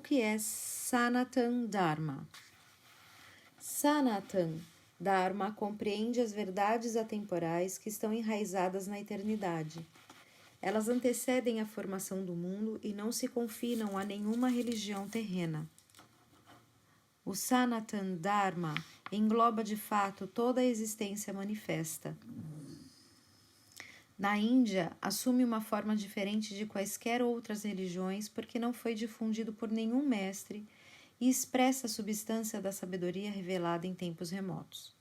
que é Sanatan Dharma? Sanatan Dharma compreende as verdades atemporais que estão enraizadas na eternidade. Elas antecedem a formação do mundo e não se confinam a nenhuma religião terrena. O Sanatan Dharma engloba de fato toda a existência manifesta. Na Índia, assume uma forma diferente de quaisquer outras religiões porque não foi difundido por nenhum mestre e expressa a substância da sabedoria revelada em tempos remotos.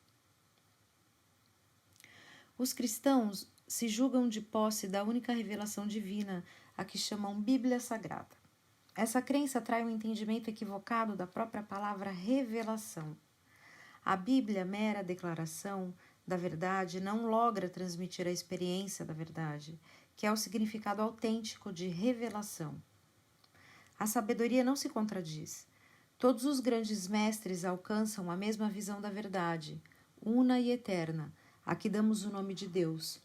Os cristãos se julgam de posse da única revelação divina, a que chamam Bíblia Sagrada. Essa crença trai um entendimento equivocado da própria palavra revelação. A Bíblia, mera declaração da verdade, não logra transmitir a experiência da verdade, que é o significado autêntico de revelação. A sabedoria não se contradiz. Todos os grandes mestres alcançam a mesma visão da verdade, una e eterna, a que damos o nome de Deus.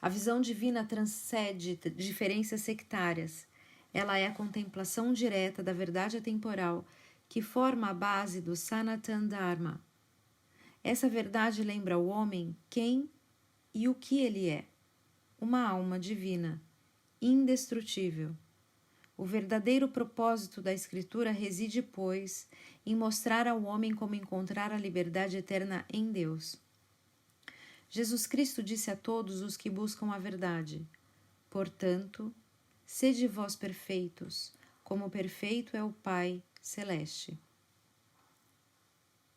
A visão divina transcende diferenças sectárias. Ela é a contemplação direta da verdade atemporal, que forma a base do Sanatan Dharma. Essa verdade lembra ao homem quem e o que ele é. Uma alma divina, indestrutível. O verdadeiro propósito da Escritura reside, pois, em mostrar ao homem como encontrar a liberdade eterna em Deus. Jesus Cristo disse a todos os que buscam a verdade: portanto, sede vós perfeitos, como perfeito é o Pai Celeste.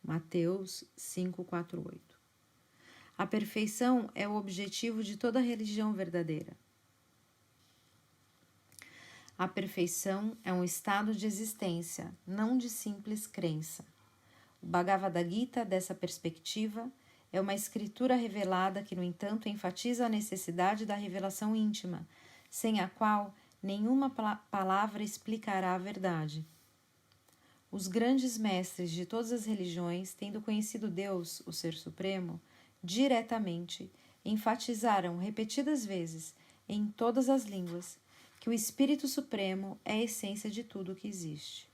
Mateus 5:4-8. A perfeição é o objetivo de toda religião verdadeira. A perfeição é um estado de existência, não de simples crença. O Bhagavad Gita, dessa perspectiva, é uma escritura revelada que, no entanto, enfatiza a necessidade da revelação íntima, sem a qual nenhuma palavra explicará a verdade. Os grandes mestres de todas as religiões, tendo conhecido Deus, o Ser Supremo, diretamente, enfatizaram repetidas vezes, em todas as línguas, que o Espírito Supremo é a essência de tudo o que existe.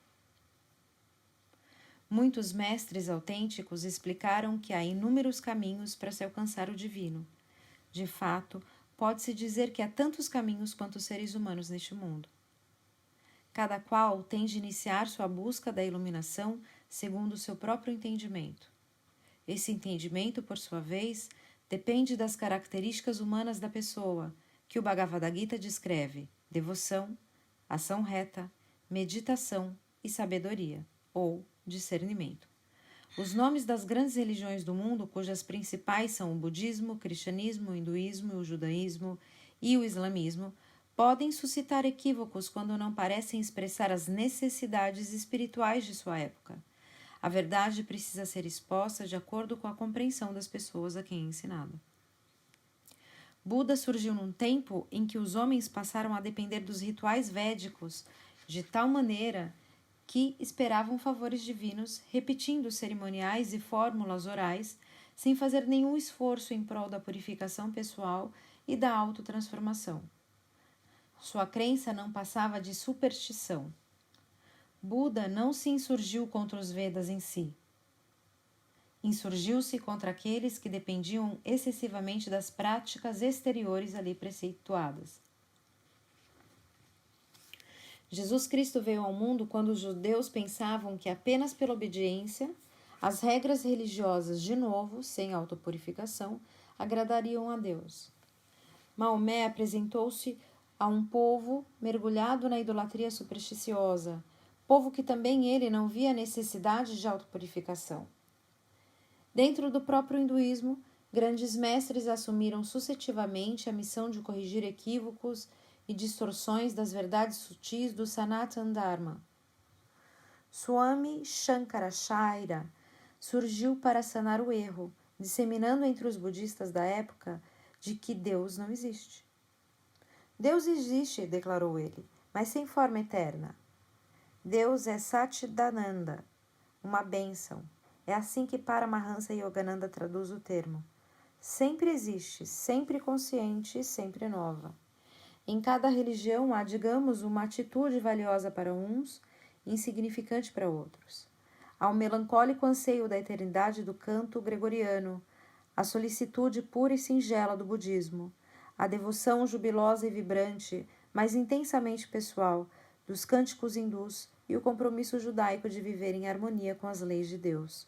Muitos mestres autênticos explicaram que há inúmeros caminhos para se alcançar o divino. De fato, pode-se dizer que há tantos caminhos quanto seres humanos neste mundo. Cada qual tem de iniciar sua busca da iluminação segundo o seu próprio entendimento. Esse entendimento, por sua vez, depende das características humanas da pessoa, que o Bhagavad Gita descreve: devoção, ação reta, meditação e sabedoria, ou discernimento. Os nomes das grandes religiões do mundo, cujas principais são o budismo, o cristianismo, o hinduísmo, o judaísmo e o islamismo, podem suscitar equívocos quando não parecem expressar as necessidades espirituais de sua época. A verdade precisa ser exposta de acordo com a compreensão das pessoas a quem é ensinada. Buda surgiu num tempo em que os homens passaram a depender dos rituais védicos de tal maneira que esperavam favores divinos, repetindo cerimoniais e fórmulas orais, sem fazer nenhum esforço em prol da purificação pessoal e da autotransformação. Sua crença não passava de superstição. Buda não se insurgiu contra os Vedas em si. Insurgiu-se contra aqueles que dependiam excessivamente das práticas exteriores ali preceituadas. Jesus Cristo veio ao mundo quando os judeus pensavam que apenas pela obediência, as regras religiosas, de novo, sem autopurificação, agradariam a Deus. Maomé apresentou-se a um povo mergulhado na idolatria supersticiosa, povo que também ele não via necessidade de autopurificação. Dentro do próprio hinduísmo, grandes mestres assumiram sucessivamente a missão de corrigir equívocos e distorções das verdades sutis do Sanatan Dharma. Swami Shankaracharya surgiu para sanar o erro, disseminando entre os budistas da época de que Deus não existe. Deus existe, declarou ele, mas sem forma eterna. Deus é Satchidananda, uma bênção. É assim que Paramahansa Yogananda traduz o termo. Sempre existe, sempre consciente e sempre nova. Em cada religião há, digamos, uma atitude valiosa para uns, insignificante para outros. Há o melancólico anseio da eternidade do canto gregoriano, a solicitude pura e singela do budismo, a devoção jubilosa e vibrante, mas intensamente pessoal, dos cânticos hindus e o compromisso judaico de viver em harmonia com as leis de Deus.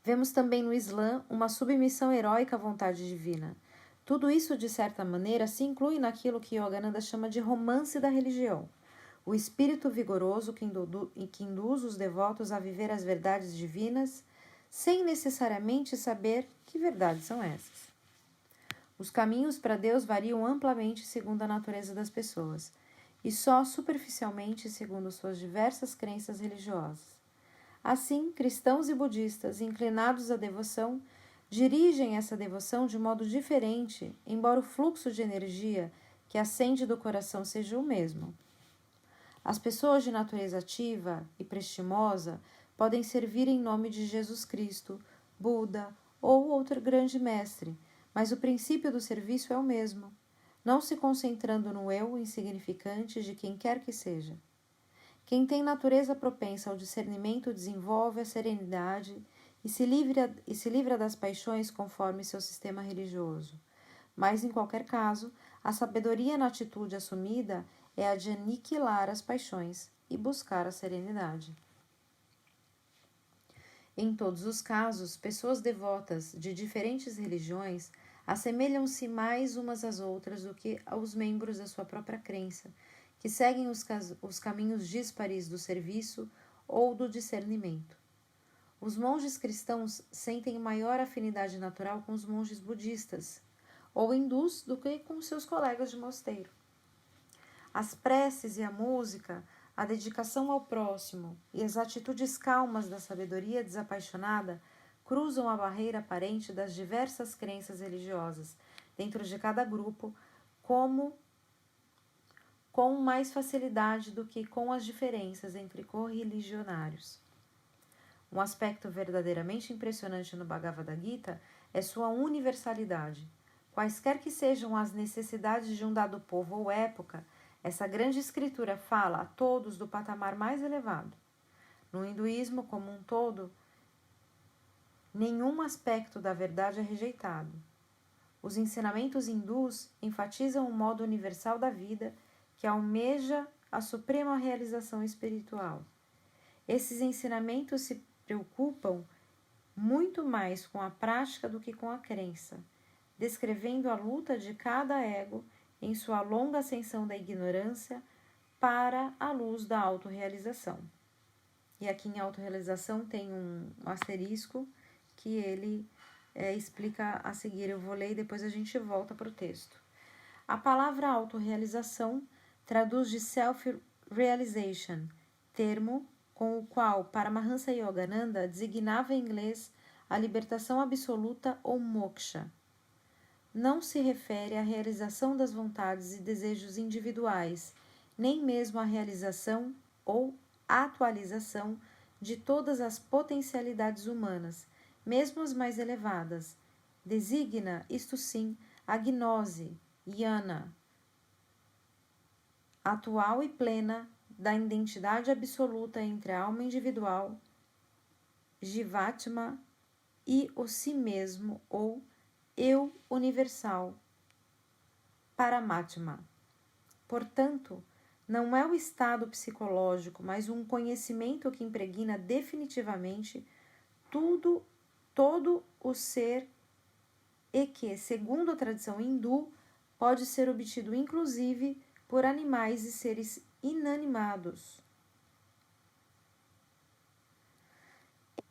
Vemos também no Islã uma submissão heróica à vontade divina. Tudo isso, de certa maneira, se inclui naquilo que Yogananda chama de romance da religião, o espírito vigoroso que induz os devotos a viver as verdades divinas sem necessariamente saber que verdades são essas. Os caminhos para Deus variam amplamente segundo a natureza das pessoas e só superficialmente segundo suas diversas crenças religiosas. Assim, cristãos e budistas, inclinados à devoção, dirigem essa devoção de modo diferente, embora o fluxo de energia que ascende do coração seja o mesmo. As pessoas de natureza ativa e prestimosa podem servir em nome de Jesus Cristo, Buda ou outro grande mestre, mas o princípio do serviço é o mesmo, não se concentrando no eu insignificante de quem quer que seja. Quem tem natureza propensa ao discernimento desenvolve a serenidade e se livra das paixões conforme seu sistema religioso. Mas, em qualquer caso, a sabedoria na atitude assumida é a de aniquilar as paixões e buscar a serenidade. Em todos os casos, pessoas devotas de diferentes religiões assemelham-se mais umas às outras do que aos membros da sua própria crença, que seguem os caminhos díspares do serviço ou do discernimento. Os monges cristãos sentem maior afinidade natural com os monges budistas ou hindus do que com seus colegas de mosteiro. As preces e a música, a dedicação ao próximo e as atitudes calmas da sabedoria desapaixonada cruzam a barreira aparente das diversas crenças religiosas dentro de cada grupo com mais facilidade do que com as diferenças entre correligionários. Um aspecto verdadeiramente impressionante no Bhagavad Gita é sua universalidade. Quaisquer que sejam as necessidades de um dado povo ou época, essa grande escritura fala a todos do patamar mais elevado. No hinduísmo como um todo, nenhum aspecto da verdade é rejeitado. Os ensinamentos hindus enfatizam o modo universal da vida que almeja a suprema realização espiritual. Esses ensinamentos se preocupam muito mais com a prática do que com a crença, descrevendo a luta de cada ego em sua longa ascensão da ignorância para a luz da autorrealização. E aqui em autorrealização tem um asterisco que ele explica a seguir. Eu vou ler e depois a gente volta para o texto. A palavra autorrealização traduz de self-realization, termo com o qual Paramahansa Yogananda designava em inglês a libertação absoluta ou moksha. Não se refere à realização das vontades e desejos individuais, nem mesmo à realização ou atualização de todas as potencialidades humanas, mesmo as mais elevadas. Designa, isto sim, a gnose, jnana, atual e plena da identidade absoluta entre a alma individual, Jivatma, e o si mesmo ou eu universal, Paramatma. Portanto, não é o estado psicológico, mas um conhecimento que impregna definitivamente todo o ser e que, segundo a tradição hindu, pode ser obtido inclusive por animais e seres inanimados.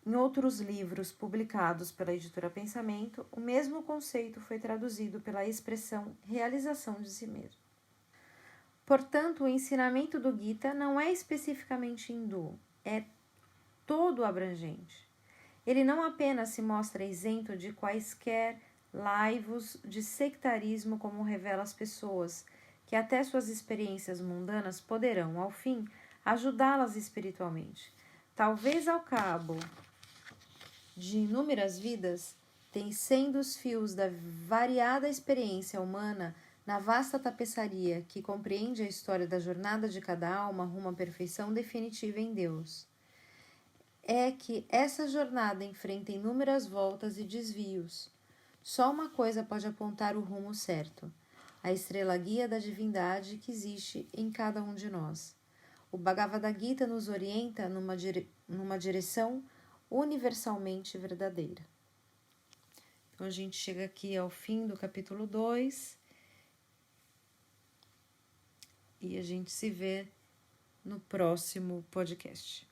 Em outros livros publicados pela editora Pensamento, o mesmo conceito foi traduzido pela expressão realização de si mesmo. Portanto, o ensinamento do Gita não é especificamente hindu, é todo abrangente. Ele não apenas se mostra isento de quaisquer laivos de sectarismo, como revela às pessoas, que até suas experiências mundanas poderão, ao fim, ajudá-las espiritualmente. Talvez ao cabo de inúmeras vidas, tecendo os fios da variada experiência humana Na vasta tapeçaria que compreende a história da jornada de cada alma rumo à perfeição definitiva em Deus, é que essa jornada enfrenta inúmeras voltas e desvios. Só uma coisa pode apontar o rumo certo: a estrela guia da divindade que existe em cada um de nós. O Bhagavad Gita nos orienta numa direção universalmente verdadeira. Então, a gente chega aqui ao fim do capítulo 2 e a gente se vê no próximo podcast.